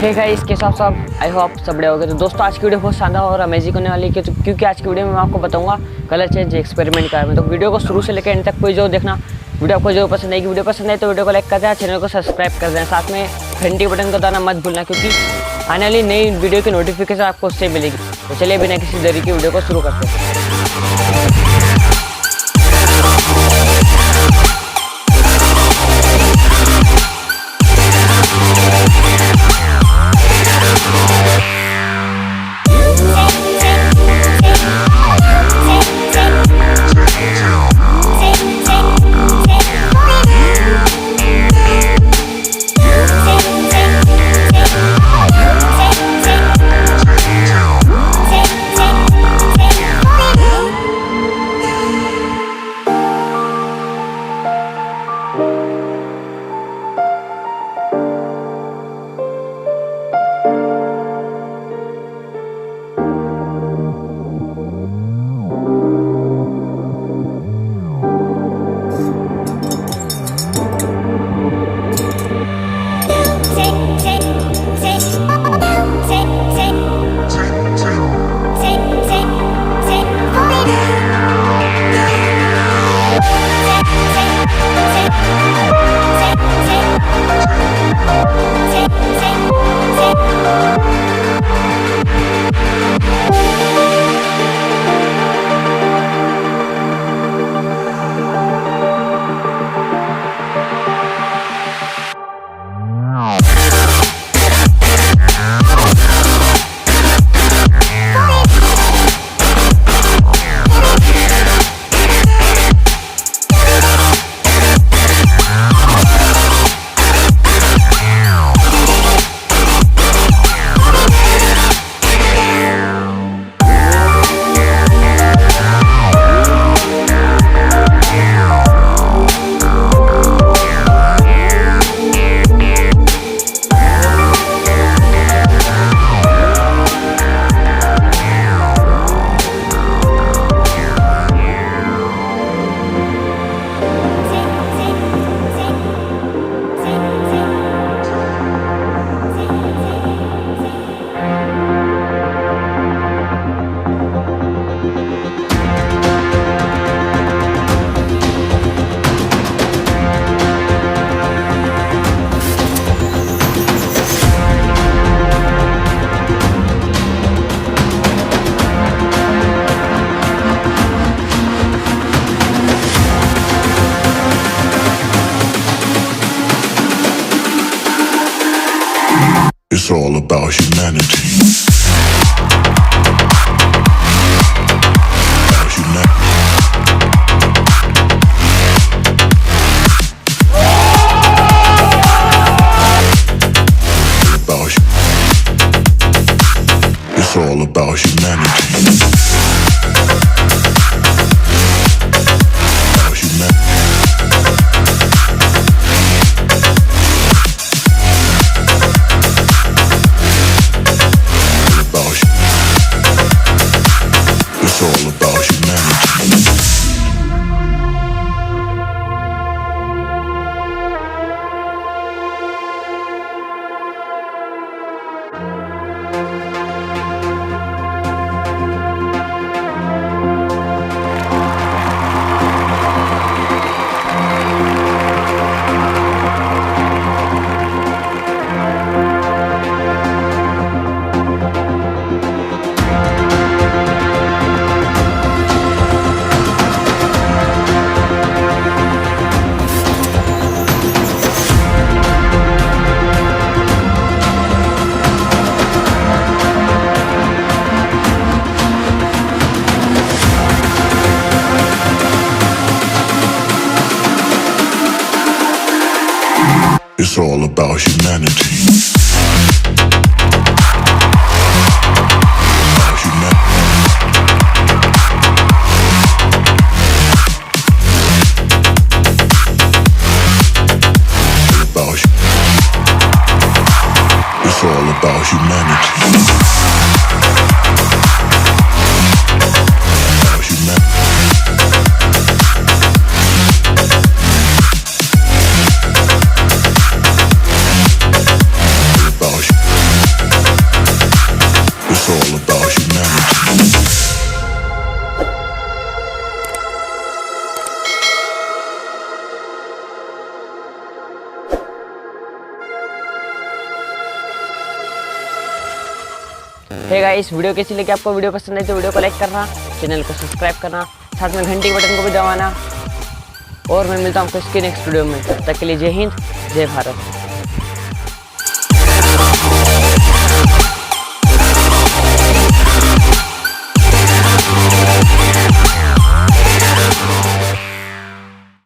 Hey guys, कैसे आप सब? आई होप सब बढ़िया होगा। तो दोस्तों आज की वीडियो बहुत शानदार और अमेजिंग होने वाली है क्योंकि आज की वीडियो में मैं आपको बताऊंगा कलर चेंज एक्सपेरिमेंट का। तो वीडियो को शुरू से लेकर एंड तक कोई जो देखना। वीडियो आपको जो पसंद आएगी, वीडियो पसंद आए तो वीडियो को लाइक कर देना, चैनल को सब्सक्राइब कर देना, साथ में घंटी बटन को दबाना मत भूलना क्योंकि आने वाली नई वीडियो की नोटिफिकेशन आपको उससे मिलेगी। तो चलिए बिना किसी देरी की वीडियो को शुरू करते हैं। It's all about humanity. It's all about humanity. It's all about humanity. It's all about humanity. About है गाइस, वीडियो कैसी लगी आपको? वीडियो पसंद आई तो वीडियो को लाइक करना, चैनल को सब्सक्राइब करना, साथ में घंटी के बटन को भी दबाना। और मैं मिलता हूँ आपको इसके नेक्स्ट वीडियो में। तब तक के लिए जय हिंद, जय भारत।